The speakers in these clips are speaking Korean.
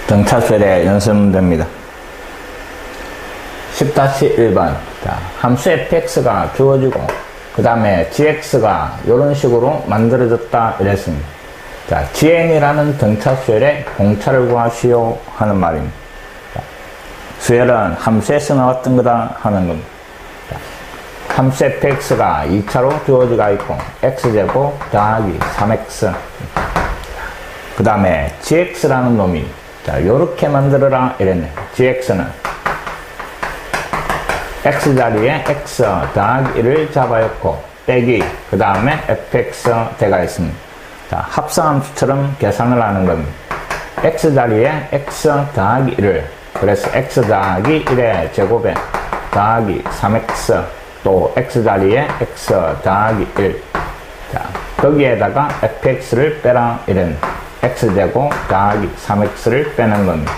등차수열의 연습 문제입니다. 10-1번. 자, 함수 fx가 주어지고, 그 다음에 gx가 이런 식으로 만들어졌다 이랬습니다. 자, gn이라는 등차수열의 공차를 구하시오 하는 말입니다. 자, 수열은 함수에서 나왔던 거다 하는 겁니다. 자, 함수 fx가 2차로 주어지가 있고, x제곱 더하기 3x. 그 다음에 gx라는 놈이, 자, 요렇게 만들어라 이랬네. gx는 x 자리에 x 더하기 1을 잡아였고, 빼기, 그 다음에 fx 대가 있습니다. 자, 합성함수처럼 계산을 하는 겁니다. x 자리에 x 더하기 1을, 그래서 x 더하기 1의 제곱에 더하기 3x, 또 x 자리에 x 더하기 1. 자, 거기에다가 fx를 빼라 이런 x제곱 더하기 3x를 빼는 겁니다.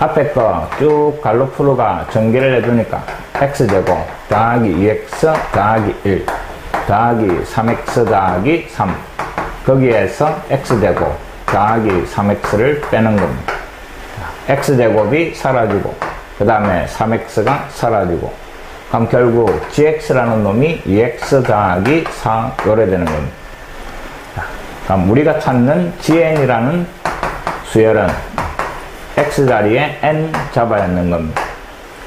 앞에 거 쭉 갈로프로가 전개를 해주니까 x제곱 더하기 2x 더하기 1 더하기 3x 더하기 3, 거기에서 x제곱 더하기 3x를 빼는 겁니다. x제곱이 사라지고, 그 다음에 3x가 사라지고, 그럼 결국 gx라는 놈이 2x 더하기 4 요래 되는 겁니다. 그럼 우리가 찾는 gn이라는 수열은 x 자리에 n 잡아야 하는 겁니다.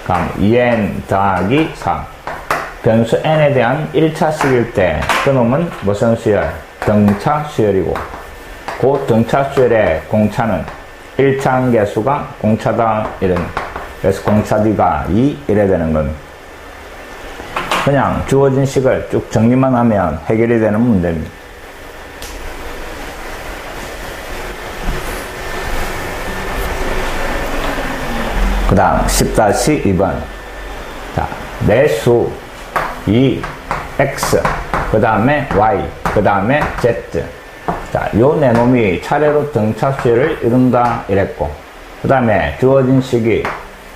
그럼 2n 더하기 4. 변수 n에 대한 1차식일 때 그놈은 무슨 수열? 등차 수열이고, 그 등차 수열의 공차는 1차 개수가 공차다 이런, 그래서 공차D가 2 이래 되는 겁니다. 그냥 주어진 식을 쭉 정리만 하면 해결이 되는 문제입니다. 그 다음 10-2번. 자, 내수 2, x, 그 다음에 y, 그 다음에 z. 자, 요 네 놈이 차례로 등차수열을 이룬다 이랬고, 그 다음에 주어진 식이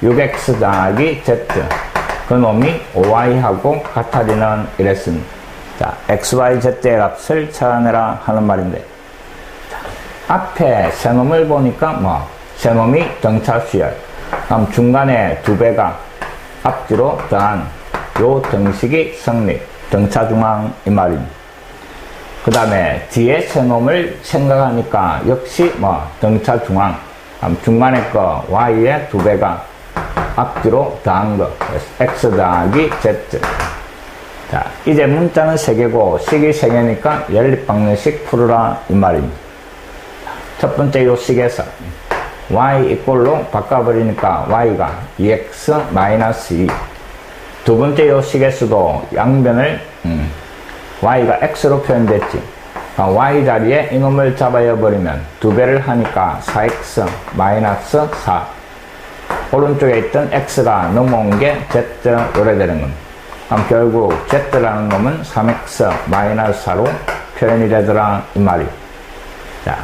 6x 더하기 z, 그 놈이 5y하고 같아지는 이랬습니다. 자, x, y, z의 값을 찾아내라 하는 말인데, 자, 앞에 세 놈을 보니까 세 놈이 등차수열, 그럼 중간에 두 배가 앞뒤로 더한 요 등식이 성립, 등차중앙 이 말입니다. 그 다음에 뒤에 세 놈을 생각하니까 역시 등차중앙, 중간에 거 y의 두 배가 앞뒤로 더한 거, x 더하기 z. 자, 이제 문자는 3개고 식이 3개니까 연립방정식 풀어라 이 말입니다. 첫 번째 요 식에서 y 이꼴로 바꿔버리니까 y가 2x-2. 두 번째 요 식에서도 양변을 y가 x로 표현됐지. y 자리에 이놈을 잡아야 버리면 두 배를 하니까 4x-4. 오른쪽에 있던 x가 넘어온 게 z 요래 되는 겁니다. 그럼 결국 z라는 놈은 3x-4로 표현이 되더라 이 말이. 자,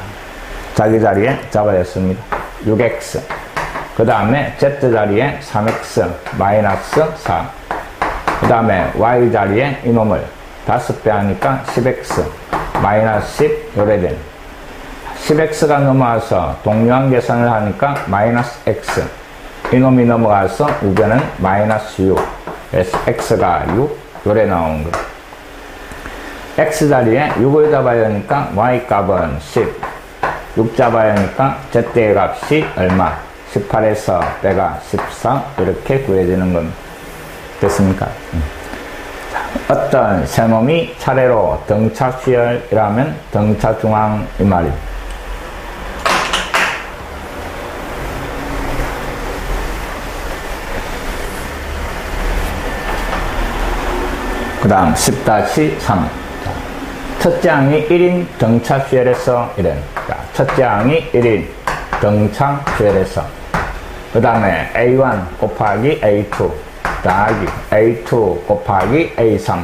자기 자리에 잡아였습니다. 6x. 그 다음에 z 자리에 3x-4. 그 다음에 y 자리에 이놈을 5배 하니까 10x-10 요래 되는. 10x가 넘어와서 동류한 계산을 하니까 -x. 이놈이 넘어가서 우변은 -6. 그래서 x가 6 요래 나온 거. x 자리에 6을 잡아야 하니까 y 값은 10. 6 잡아야 하니까 z의 값이 얼마? 18에서 빼가 14 이렇게 구해지는 겁니다. 됐습니까? 자, 어떤 세 놈이 차례로 등차수열이라면 등차중앙 이 말입니다. 그 다음 10-3. 첫째 항이 1인 등차수열에서 이런. 자, 첫째 항이 1인 등차수열에서, 그 다음에 a1 곱하기 a2 더하기 a2 곱하기 a3.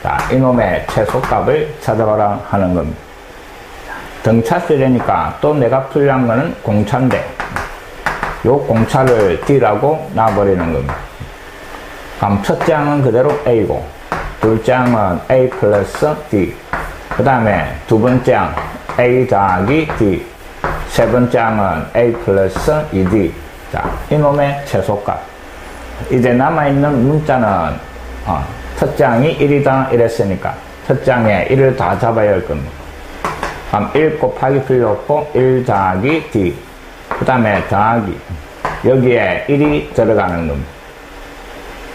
자, 이놈의 최소값을 찾아봐라 하는 겁니다. 등차수열이니까 또 내가 풀려한 거는 공차인데, 요 공차를 d라고 놔버리는 겁니다. 그럼 첫째 항은 그대로 a고, 둘째 항은 a 플러스 d, 그 다음에 두 번째 항 a 더하기 d, 세 번째 항은 a 플러스 2d. 자, 이놈의 최소값. 이제 남아있는 문자는 첫째 항이 1이다 이랬으니까 첫째 항에 1을 다 잡아야 할 겁니다. 그럼 1 곱하기 필요 없고 1 더하기 d. 그 다음에 더하기. 여기에 1이 들어가는 겁니다.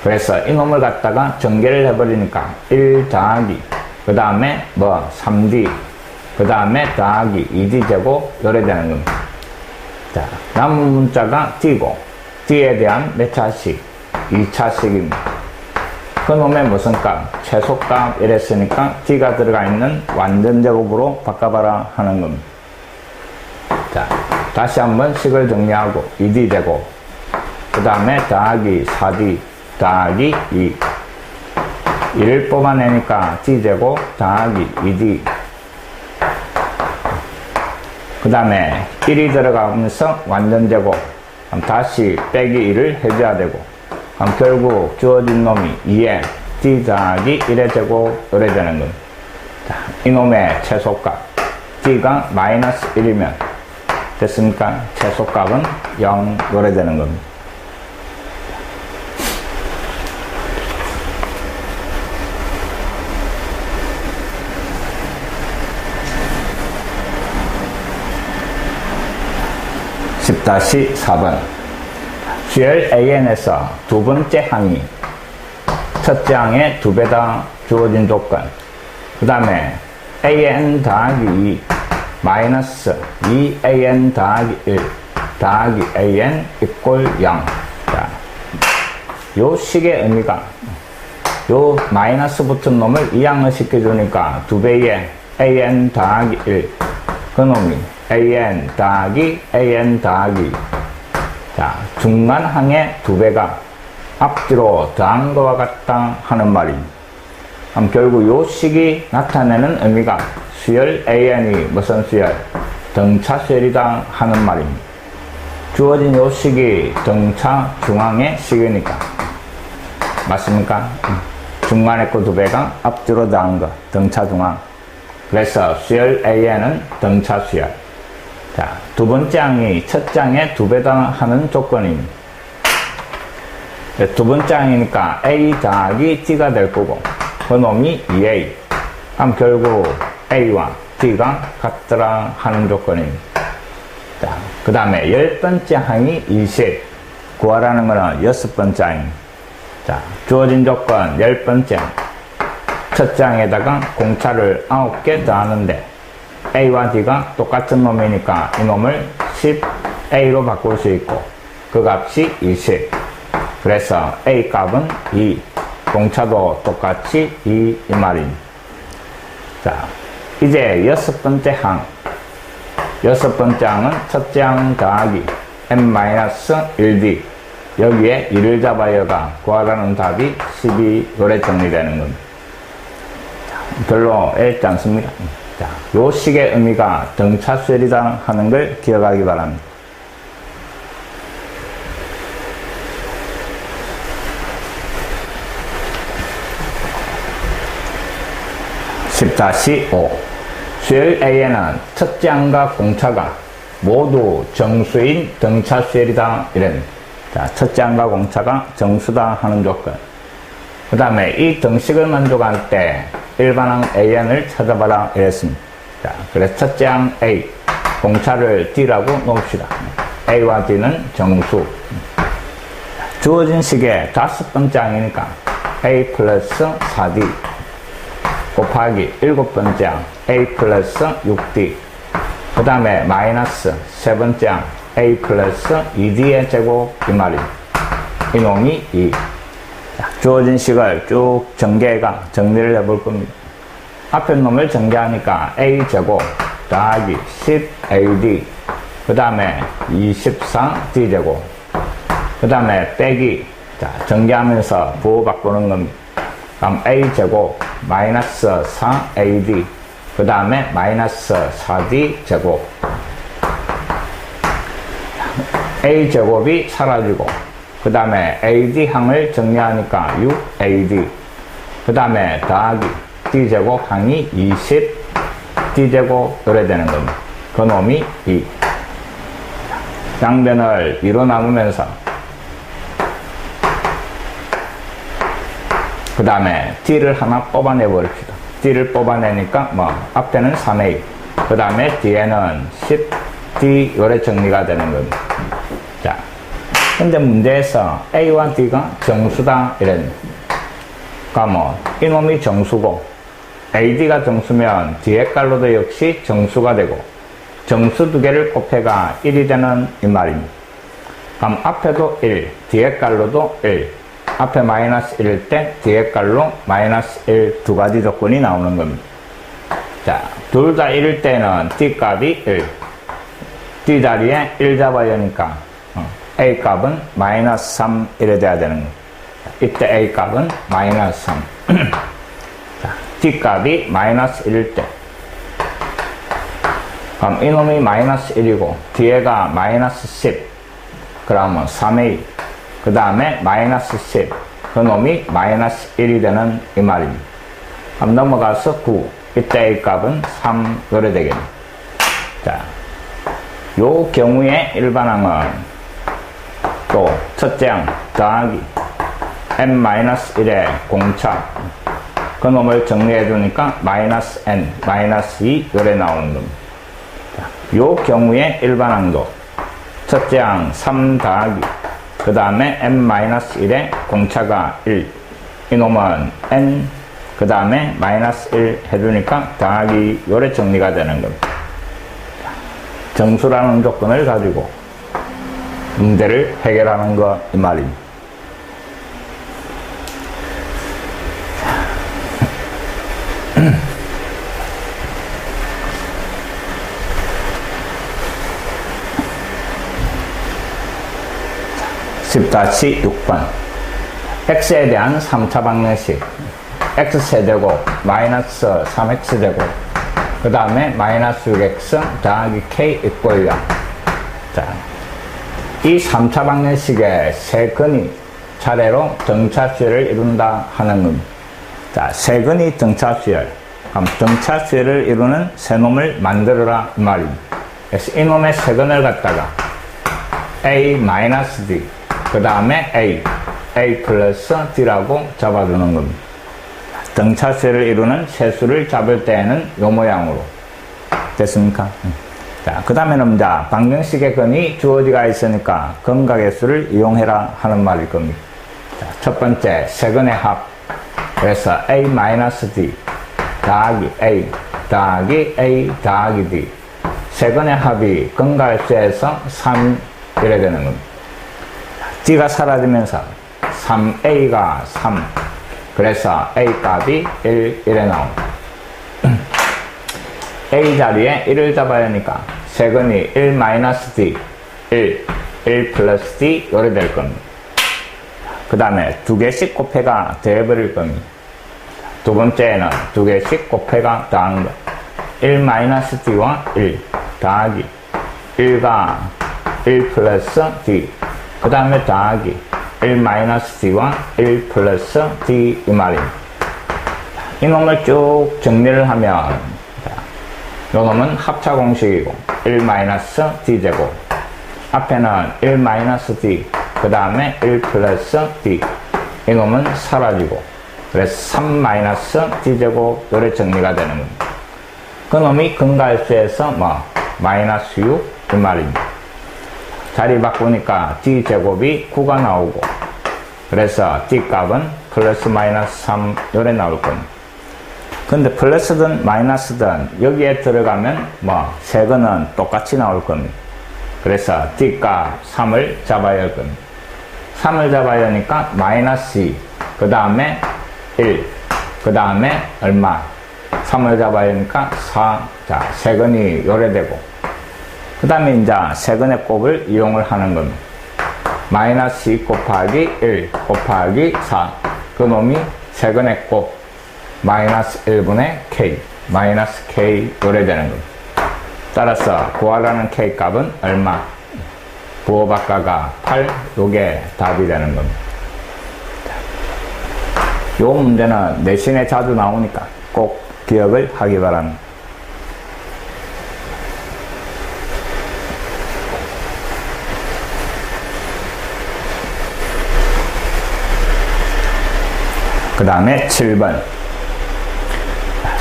그래서 이놈을 갖다가 전개를 해버리니까 1 더하기. 그 다음에 3d. 그 다음에 더하기 2d 제곱 요래 되는 겁니다. 자, 남은 문자가 d고 d에 대한 몇 차식? 2차식입니다. 그놈의 무슨 값? 최소값 이랬으니까 d가 들어가 있는 완전 제곱으로 바꿔봐라 하는 겁니다. 자, 다시 한번 식을 정리하고 2d 제곱 그 다음에 더하기 4d 더하기 2 1을 뽑아내니까 d 제곱 더하기 2d 그 다음에 1이 들어가면서 완전 제곱 그럼 다시 빼기 1을 해줘야 되고 그럼 결국 주어진 놈이 2에 d 더하기 1의 제곱 이래 되는 겁니다. 자, 이놈의 최소값 d가 마이너스 1이면 됐습니까? 최소값은 0 이래 되는 겁니다. 다시 4번 수열 AN에서 두 번째 항이 첫째 항의 2배다 주어진 조건 그 다음에 AN 더하기 2 마이너스 2AN 더하기 1 더하기 AN 이꼴 0 자, 요 식의 의미가 요 마이너스 붙은 놈을 이항을 시켜주니까 2배의 AN 더하기 1 그놈이 AN 더하기 AN 더하기 자 중간항의 2배가 앞뒤로 더한 것과 같다 하는 말입니다. 그럼 결국 요 식이 나타내는 의미가 수열 AN이 무슨 수열? 등차 수열이다 하는 말입니다. 주어진 요 식이 등차 중앙의 식이니까 맞습니까? 중간에 거 2배가 앞뒤로 더한 거 등차 중앙 그래서 수열 AN은 등차 수열 자, 두 번째 항이 첫째 항의 2배다 하는 조건입니다. 두 번째 항이니까 A 더하기 D가 될 거고, 그 놈이 2A. 그럼 결국 A와 D가 같더라 하는 조건입니다. 자, 그 다음에 10번째 항이 20. 구하라는 거는 6번째 항입니다. 자, 주어진 조건 10번째 항. 첫째 항에다가 공차를 9개 더하는데, A와 D가 똑같은 놈이니까 이놈을 10A로 바꿀 수 있고 그 값이 20 그래서 A 값은 2 공차도 똑같이 2 이 말입니다. 자, 이제 6번째 항 6번째 항은 첫째 항 더하기 n-1d 여기에 2를 잡아여가 구하라는 답이 12 요래 정리되는 겁니다. 자, 별로 어렵지 않습니다. 자, 요 식의 의미가 등차 수열이다 하는 걸 기억하기 바랍니다. (10-5) 수열 A에는 첫째 항과 공차가 모두 정수인 등차 수열이다 이랍니다. 자, 첫째 항과 공차가 정수다 하는 조건. 그 다음에 이 등식을 만족할 때 일반항 AN을 찾아봐라 이랬습니다. 자, 그래서 첫째 항 A, 공차를 D라고 놓읍시다. A와 D는 정수. 주어진 식의 5번째 항이니까 A 플러스 4D 곱하기 7번째 항 A 플러스 6D 그 다음에 마이너스 3번째 항 A 플러스 2D의 제곱 이 말입니다. 이놈이 2. 주어진 식을 쭉 정리를 해볼 겁니다. 앞에 놈을 전개하니까 A 제곱 더하기 10AD 그 다음에 24D제곱 그 다음에 빼기 자 전개하면서 부호 바꾸는 겁니다. 그럼 A제곱 마이너스 4AD 그 다음에 마이너스 4D제곱 A제곱이 사라지고 그 다음에 AD항을 정리하니까 6AD 그 다음에 더하기 D제곱 항이 20 D제곱 이래 되는 겁니다. 그 놈이 2 양변을 2로 나누면서 그 다음에 D를 하나 뽑아내 버립시다. D를 뽑아내니까 뭐 앞에는 3A 그 다음에 뒤에는 10D 요래 정리가 되는 겁니다. 자, 근데 문제에서 A와 D가 정수다 이랬네. 그러니까 뭐 이놈이 정수고 AD가 정수면 뒤에 깔로도 역시 정수가 되고 정수 두 개를 곱해가 1이 되는 이 말입니다. 그럼 앞에도 1, 뒤에 깔로도 1, 앞에 마이너스 1일 때 뒤에 깔로 마이너스 1 두 가지 조건이 나오는 겁니다. 자, 둘 다 1일 때는 D 값이 1, D 자리에 1 잡아야 하니까 A 값은 마이너스 3 이래 돼야 되는 겁니다. 이때 A 값은 마이너스 3 자, D 값이 마이너스 1일 때 그럼 이놈이 마이너스 1이고 뒤에가 마이너스 10 그러면 3A 그 다음에 마이너스 10 그 놈이 마이너스 1이 되는 이 말입니다. 그럼 넘어가서 9 이때 A 값은 3 요래 되겠네. 자, 요 경우에 일반항은 또 첫째 항 더하기 n-1의 공차 그 놈을 정리해 주니까 마이너스 n 마이너스 2 요래 나오는 겁니다. 자, 요 경우에 일반항도 첫째 항 3 더하기 그 다음에 n-1의 공차가 1 이놈은 n 그 다음에 마이너스 1 해주니까 더하기 요래 정리가 되는 겁니다. 정수라는 조건을 가지고 문제를 해결하는 것 이 말입니다. (10-6번) x에 대한 3차 방정식 x세제곱 마이너스 3x제곱 그 다음에 마이너스 6x 더하기 k 이꼴 0. 자, 이 3차 방정식의 세 근이 차례로 등차수열을 이룬다 하는 겁니다. 자, 세 근이 등차수열 그럼 등차수열을 이루는 세 놈을 만들어라 이 말입니다. 그래서 이놈의 세 근을 갖다가 A-D 그 다음에 A 플러스 D라고 잡아주는 겁니다. 등차수를 이루는 세수를 잡을 때에는 요 모양으로 됐습니까? 자, 그 다음에는 자, 방정식의 근이 주어지가 있으니까 근각의 수를 이용해라 하는 말일 겁니다. 자, 첫 번째 세근의 합 그래서 A-D 더하기 A 더하기 A 더하기 D 세근의 합이 근각의 수에서 3 이래 되는 겁니다. D가 사라지면서 3A가 3 그래서 A 값이 1 이래 나옵니다. A 자리에 1을 잡아야 하니까 세근이 1-D 1 플러스 D 요래 될 겁니다. 그 다음에 두 개씩 곱해가 더해버릴 겁니다. 두 번째는 두 개씩 곱해가 더한 거 1-D와 1 더하기 1가 1 플러스 D 그 다음에 더하기 1-D와 1 플러스 D 이 말입니다. 이놈을 쭉 정리를 하면 이놈은 합차 공식이고 1-D 제곱 앞에는 1-D 그 다음에 1 플러스 D 이놈은 사라지고 그래서 3-D 제곱 요래 정리가 되는 겁니다. 그 놈이 근가수에서 뭐 마이너스 6 이 말입니다. 자리 바꾸니까 D 제곱이 9가 나오고 그래서 D 값은 플러스 마이너스 3 요래 나올 겁니다. 근데 플러스든 마이너스든 여기에 들어가면 뭐 세근은 똑같이 나올 겁니다. 그래서 D 값 3을 잡아야 할 겁니다. 3을 잡아야 하니까 마이너스 2 그 다음에 1 그 다음에 얼마 3을 잡아야 하니까 4 자 세근이 요래 되고 그 다음에 이제 세근의 곱을 이용을 하는 겁니다. 마이너스 2 곱하기 1 곱하기 4 그 놈이 세근의 곱 마이너스 1분의 K 마이너스 K 요래 되는 겁니다. 따라서 구하라는 K 값은 얼마? 부호박가가 8 요게 답이 되는 겁니다. 요 문제는 내신에 자주 나오니까 꼭 기억을 하기 바랍니다. 그 다음에 7번.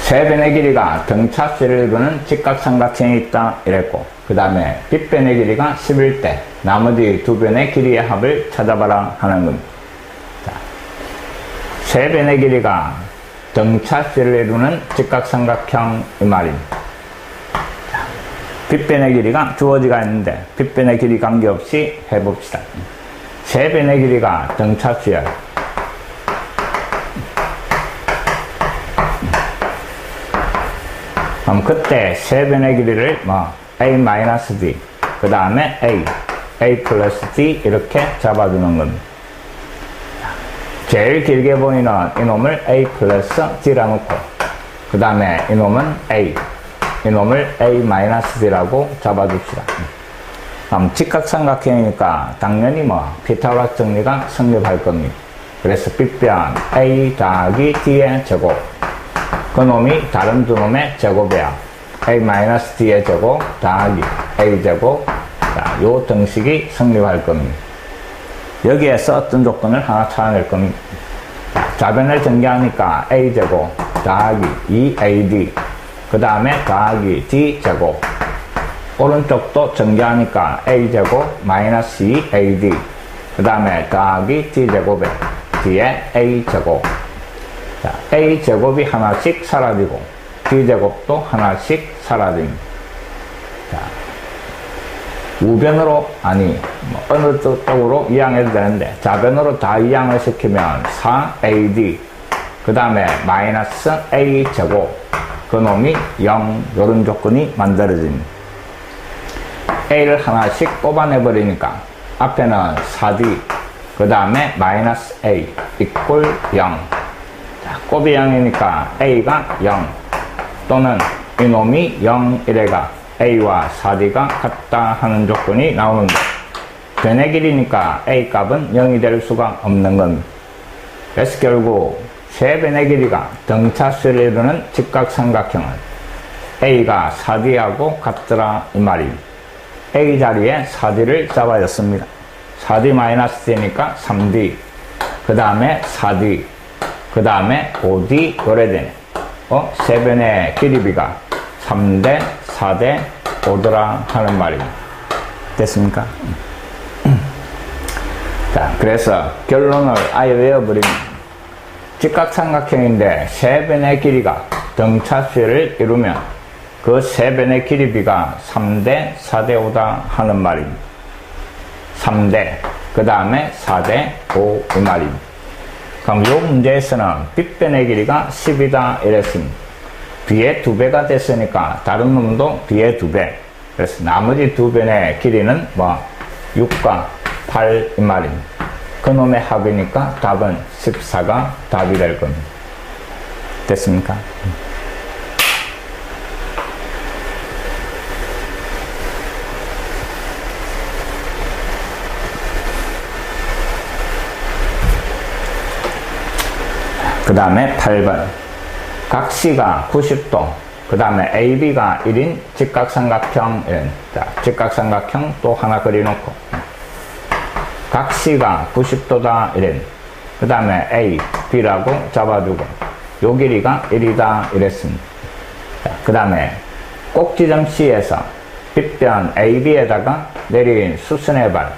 세 변의 길이가 등차수를 이루는 직각삼각형이 있다 이랬고, 그 다음에 빗변의 길이가 11대 나머지 두 변의 길이의 합을 찾아봐라 하는 겁니다. 자, 세 변의 길이가 등차수를 이루는 직각삼각형 이 말입니다. 자, 빗변의 길이가 주어지가 있는데 빗변의 길이 관계없이 해봅시다. 세 변의 길이가 등차수야. 그럼 그때 세 변의 길이를 a-d 그 다음에 a 플러스 d 이렇게 잡아주는 겁니다. 제일 길게 보이는 이놈을 a 플러스 d라 놓고 그 다음에 이놈은 이놈을 a-d라고 잡아줍시다. 그럼 직각삼각형이니까 당연히 피타고라스 정리가 성립할 겁니다. 그래서 빗변 a 더하기 d의 제곱, 그놈이 다른 두 놈의 제곱이야. a-d의 제곱 더하기 a제곱. 자, 요 등식이 성립할 겁니다. 여기에서 어떤 조건을 하나 찾아낼 겁니다. 자, 좌변을 전개하니까 a제곱 더하기 2ad 그 다음에 더하기 d제곱, 오른쪽도 전개하니까 a제곱 마이너스 2ad 그 다음에 더하기 d제곱에 뒤에 a제곱. 자, a제곱이 하나씩 사라지고 d제곱도 하나씩 사라집니다. 자, 우변으로 어느 쪽으로 이항해도 되는데 좌변으로 다 이항을 시키면 4ad 그 다음에 마이너스 a제곱, 그놈이 0, 요런 조건이 만들어집니다. a를 하나씩 뽑아내버리니까 앞에는 4d 그 다음에 마이너스 a 이꼴 0. 자, 곱이 0이니까 a가 0 또는 이놈이 0이래가 a와 4d가 같다 하는 조건이 나오는데, 변의 길이니까 a 값은 0이 될 수가 없는 겁니다. 그래서 결국 세 변의 길이가 등차수를 이루는 직각삼각형은 a가 4d하고 같더라 이 말입니다. a 자리에 4d를 잡아줬습니다. 4d-d니까 3d 그 다음에 4d 그 다음에 5d 요래 되네. 세 변의 길이비가 3대 4대 5더라 하는 말입니다. 됐습니까? 자, 그래서 결론을 아예 외워버립니다. 직각삼각형인데 세 변의 길이가 등차수를 이루면 그 세 변의 길이비가 3대 4대 5다 하는 말입니다. 3대 그 다음에 4대 5 이 말입니다. 그럼 이 문제에서는 빗변의 길이가 10이다 이랬습니다. b의 2배가 됐으니까 다른 놈도 b의 2배. 그래서 나머지 두 변의 길이는 6과 8 이 말입니다. 그놈의 합이니까 답은 14가 답이 될 겁니다. 됐습니까? 그 다음에 8번. 각시가 90도, 그 다음에 AB가 1인 직각삼각형. 자, 직각삼각형 또 하나 그려놓고. 각시가 90도다 이랬. 그 다음에 A, B라고 잡아주고 요 길이가 1이다 이랬습니다. 그 다음에 꼭지점 C에서 빗변 AB에다가 내린 수순의 발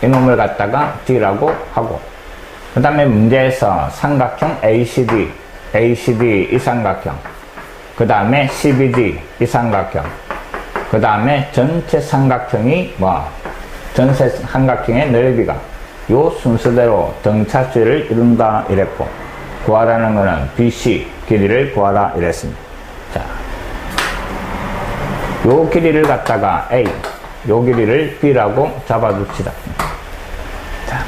이놈을 갖다가 D라고 하고, 그 다음에 문제에서 삼각형 ACD 이 삼각형, 그 다음에 CBD 이 삼각형, 그 다음에 전체 삼각형이 전체 삼각형의 넓이가 요 순서대로 등차수를 이룬다 이랬고, 구하라는 거는 BC 길이를 구하라 이랬습니다. 자, 요 길이를 갖다가 A, 요 길이를 B라고 잡아줍시다. 자,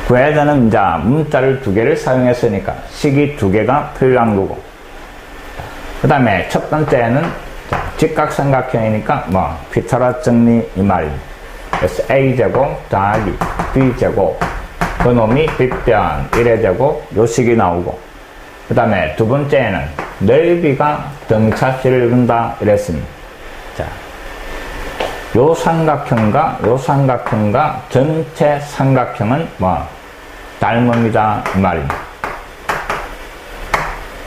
구해야 되는 문자를 2개를 사용했으니까 식이 2개가 필요한 거고, 그 다음에 첫 번째는 직각삼각형이니까 피타고라스 정리 이 말입니다. 그래서 a제곱 더하기 b제곱, 그놈이 빗변 1의 제곱 요 식이 나오고, 그 다음에 두 번째는 넓이가 등차수를 이룬다 이랬습니다. 자, 요 삼각형과 요 삼각형과 전체 삼각형은 닮음이다 이 말입니다.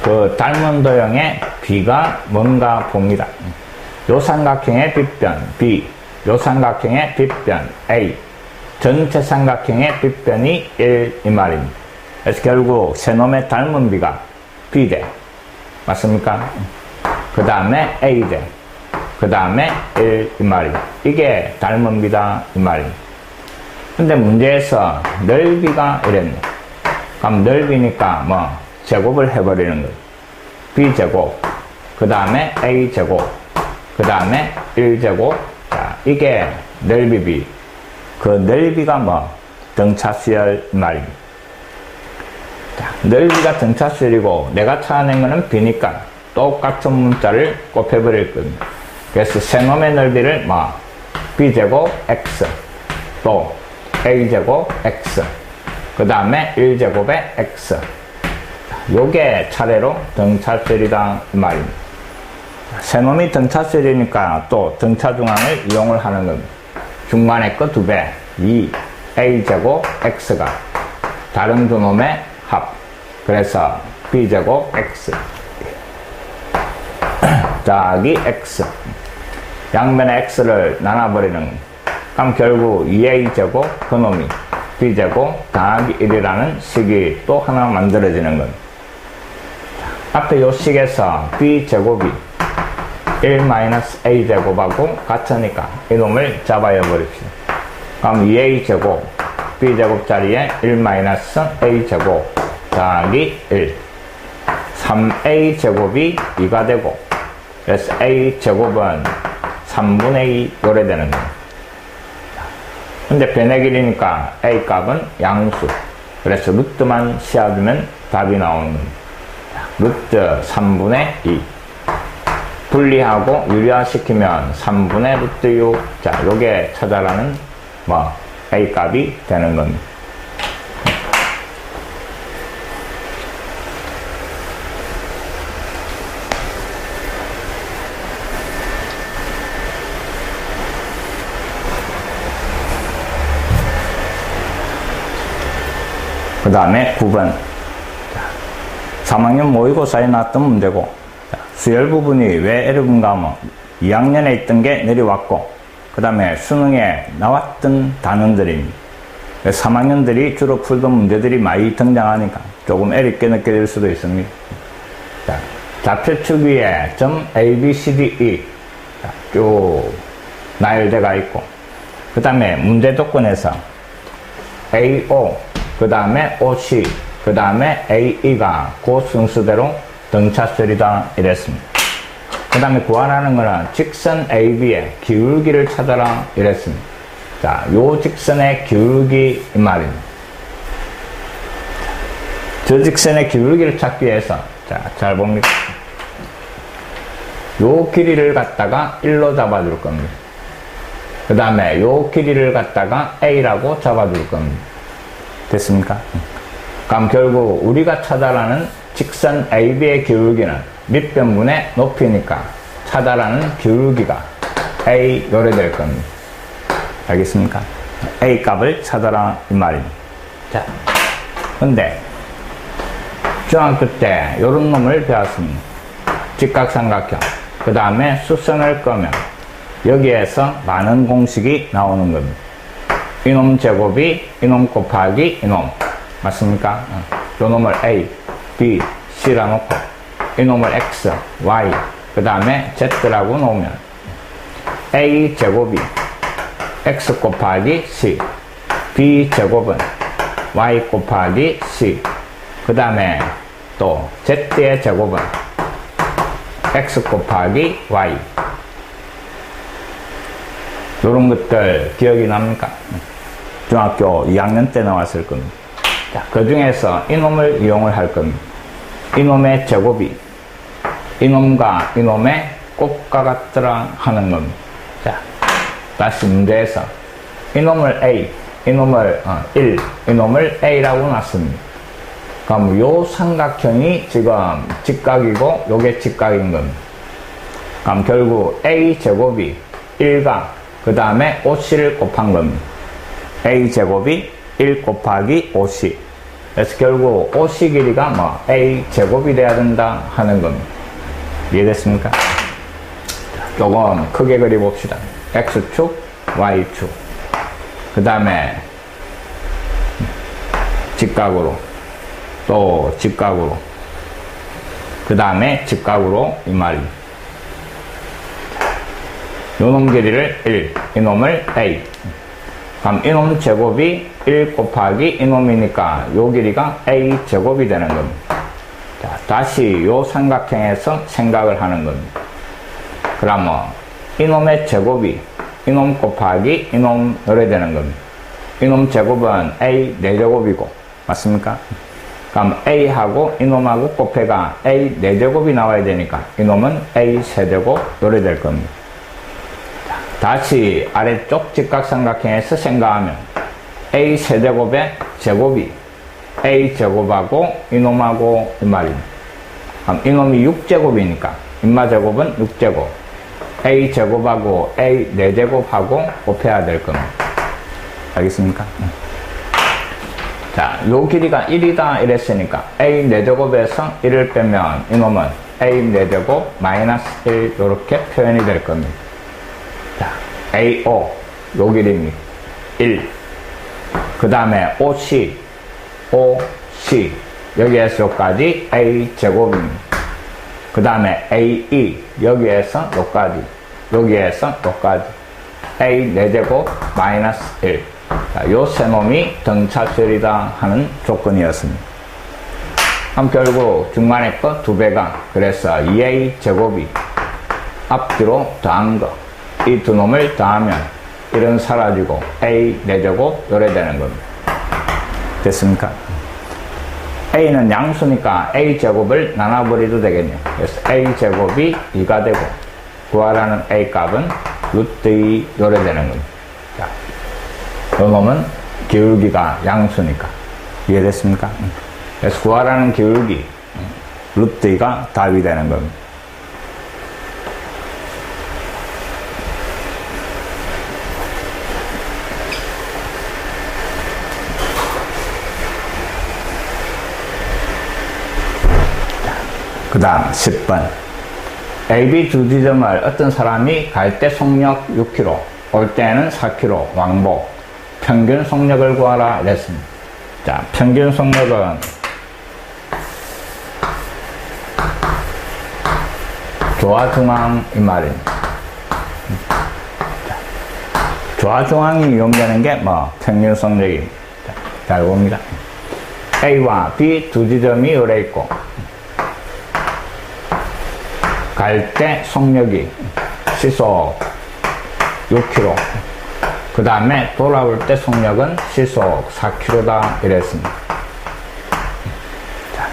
그 닮은 도형의 B가 뭔가 봅니다. 요 삼각형의 빗변 B, 요 삼각형의 빗변 A, 전체 삼각형의 빗변이 1 이 말입니다. 그래서 결국 세놈의 닮은 B가 B대. 맞습니까? 그 다음에 A대. 그 다음에 1 이 말입니다. 이게 닮은 B다 이 말입니다. 근데 문제에서 넓이가 이랬네. 그럼 넓이니까 뭐 제곱을 해버리는 거예요. B제곱, 그 다음에 A제곱, 그 다음에 1제곱. 자, 이게 넓이 B. 그 넓이가 뭐 등차수열 말입니다. 자, 넓이가 등차수열이고 내가 찾아낸 거는 B니까 똑같은 문자를 곱해버릴 겁니다. 그래서 세놈의 넓이를 뭐 B제곱 X 또 A제곱 X 그 다음에 1제곱의 X. 요게 차례로 등차수열이다 이 말입니다. 세놈이 등차수열이니까 또 등차중앙을 이용을 하는 겁니다. 중간에 거 2배 2 A제곱 X가 다른 두 놈의 합. 그래서 B제곱 X 더하기 X. 양면의 X를 나눠버리는 겁니다. 그럼 결국 2A제곱 그놈이 B제곱 더하기 1이라는 식이 또 하나 만들어지는 겁니다. 앞에 요 식에서 B제곱이 1-A제곱하고 같으니까 이놈을 잡아여 버립시다. 그럼 2A제곱 B제곱 자리에 1-A제곱 더하기 1 3A제곱이 2가 되고 그래서 A제곱은 3분의 2 요래 되는 겁니다. 근데 변의 길이니까 A 값은 양수. 그래서 루트만 씌워주면 답이 나오는 겁니다. 루트 3분의 2. 분리하고 유리화시키면 3분의 루트 6. 자, 요게 찾아라는 뭐 A 값이 되는 겁니다. 그 다음에 9번 3학년 모의고사에 나왔던 문제고 수열 부분이 왜 어려운가 하면 2학년에 있던 게 내려왔고 그 다음에 수능에 나왔던 단원들입니다. 3학년들이 주로 풀던 문제들이 많이 등장하니까 조금 어렵게 느껴질 수도 있습니다. 자, 좌표축 위에 점 A, B, C, D, E 쭉 나열되어 있고 그 다음에 문제 조건에서 A, O 그 다음에 OC, 그 다음에 AE가 그 순서대로 등차수열이다 이랬습니다. 그 다음에 구하라는 거는 직선 AB의 기울기를 찾아라 이랬습니다. 자, 요 직선의 기울기 이 말입니다. 저 직선의 기울기를 찾기 위해서 자, 잘 봅니다. 요 길이를 갖다가 1로 잡아줄 겁니다. 그 다음에 요 길이를 갖다가 A라고 잡아줄 겁니다. 됐습니까? 그럼 결국 우리가 찾아라는 직선 AB의 기울기는 밑변분의 높이니까 찾아라는 기울기가 A 요래 될 겁니다. 알겠습니까? A 값을 찾아라 이 말입니다. 자, 근데 중학교 때 요런 놈을 배웠습니다. 직각삼각형. 그 다음에 수선을 끄면 여기에서 많은 공식이 나오는 겁니다. 이놈 제곱이 이놈 곱하기 이놈. 맞습니까? 요 놈을 A, B, C라 놓고 이놈을 X, Y, 그 다음에 Z라고 놓으면 A 제곱이 X 곱하기 C, B 제곱은 Y 곱하기 C, 그 다음에 또 Z의 제곱은 X 곱하기 Y. 요런 것들 기억이 납니까? 중학교 2학년 때 나왔을 겁니다. 자, 그 중에서 이놈을 이용을 할 겁니다. 이놈의 제곱이 이놈과 이놈의 곱과 같더라 하는 겁니다. 자, 다시 문제에서 이놈을 A, 이놈을 1, 이놈을 A라고 놨습니다. 그럼 요 삼각형이 지금 직각이고 요게 직각인 겁니다. 그럼 결국 A 제곱이 1과 그 다음에 OC를 곱한 겁니다. A 제곱이 1 곱하기 OC. 그래서 결국 OC 길이가 뭐 A 제곱이 돼야 된다 하는 겁니다. 이해됐습니까? 조금 크게 그려봅시다. X축, Y축. 그 다음에 직각으로, 또 직각으로, 그 다음에 직각으로 이 말이. 요놈 길이를 1, 이놈을 A. 그럼 이놈 제곱이 1 곱하기 이놈이니까 요 길이가 A 제곱이 되는 겁니다. 자, 다시 요 삼각형에서 생각을 하는 겁니다. 그러면 이놈의 제곱이 이놈 곱하기 이놈 요래 되는 겁니다. 이놈 제곱은 A 4제곱이고 맞습니까? 그럼 A하고 이놈하고 곱해가 A 4제곱이 나와야 되니까 이놈은 A 3제곱 요래 될 겁니다. 자, 다시 아래쪽 직각삼각형에서 생각하면 A 3제곱의 제곱이 A 제곱하고 이놈하고 이 말입니다. 그럼 이놈이 6제곱이니까 인마 제곱은 6제곱, A 제곱하고 A 4제곱하고 곱해야 될 겁니다. 알겠습니까? 자, 요 길이가 1이다 이랬으니까 A 4제곱에서 1을 빼면 이놈은 A 4제곱 마이너스 1 이렇게 표현이 될 겁니다. 자, AO 요 길이입니다. 1. 그 다음에 OC 여기에서 여기까지 A 제곱입니다. 그 다음에 AE 여기에서 여기까지, 여기에서 여기까지 A 4제곱 마이너스 1. 자, 요 세 놈이 등차수열이다 하는 조건이었습니다. 그럼 결국 중간에 거 2배가, 그래서 2A 제곱이 앞뒤로 더한 거, 이 두 놈을 더하면 1은 사라지고 A 4제곱 요래 되는 겁니다. 됐습니까? A는 양수니까 A 제곱을 나눠버려도 되겠네요. 그래서 A 제곱이 2가 되고 구하라는 A 값은 루트 2 요래 되는 겁니다. 자, 요 놈은 기울기가 양수니까 이해됐습니까? 그래서 구하라는 기울기 루트 2가 답이 되는 겁니다. 그 다음 10번 AB 두 지점을 어떤 사람이 갈 때 속력 6km 올 때는 4km 왕복 평균 속력을 구하라 이랬습니다. 자, 평균 속력은 조화중앙 이 말입니다. 조화중앙이 이용되는 게 뭐 평균 속력입니다. 잘 봅니다. A와 B 두 지점이 요래 있고 갈 때 속력이 시속 6km, 그 다음에 돌아올 때 속력은 시속 4km다 이랬습니다. 자,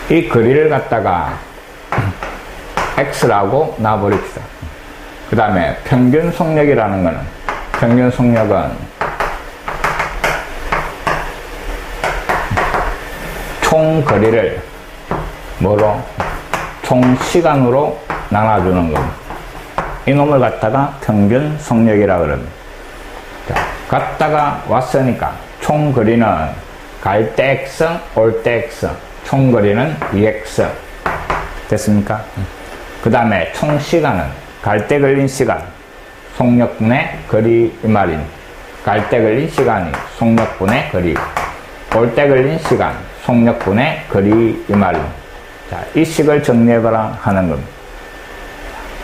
이 거리를 갖다가 X라고 놔버립시다. 그 다음에 평균 속력이라는 거는, 평균 속력은 총 거리를 뭐로? 총 시간으로 나눠주는 겁니다. 이놈을 갖다가 평균 속력이라 그럽니다. 자, 갔다가 왔으니까 총 거리는 갈 때 X, 올 때 X, 총 거리는 2X. 됐습니까? 그 다음에 총 시간은 갈 때 걸린 시간, 속력분의 거리 이 말입니다. 갈 때 걸린 시간이 속력분의 거리, 올 때 걸린 시간, 속력분의 거리 이 말입니다. 자, 이 식을 정리해봐라 하는 겁니다.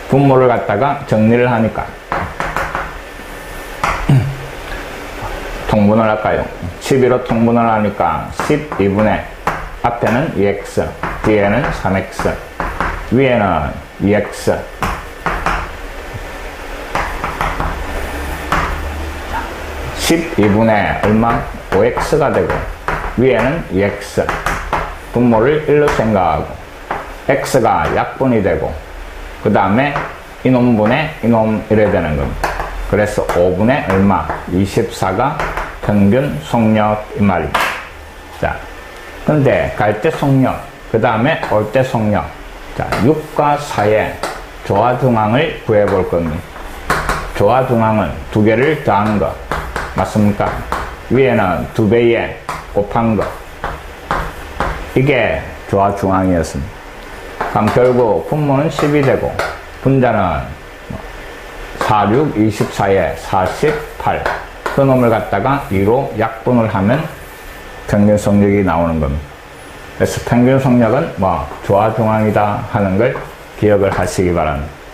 분모를 갖다가 정리를 하니까 통분을 할까요? 12로 통분을 하니까 12분의 앞에는 2x, 뒤에는 3x, 위에는 2x. 12분의 얼마? 5x가 되고 위에는 2x. 분모를 1로 생각하고 x가 약분이 되고 그 다음에 이놈분의 이놈 이래 되는 겁니다. 그래서 5분의 얼마? 24가 평균 속력 이 말입니다. 자, 근데 갈 때 속력, 그 다음에 올 때 속력. 자, 6과 4의 조화중앙을 구해볼 겁니다. 조화중앙은 두 개를 더한 것 맞습니까? 위에는 2배에 곱한 것, 이게 조화중앙이었습니다. 그럼 결국 분모는 10이 되고 분자는 4, 6, 24에 48. 그 놈을 갖다가 2로 약분을 하면 평균 속력이 나오는 겁니다. 그래서 평균 속력은 뭐 조화중앙이다 하는 걸 기억을 하시기 바랍니다.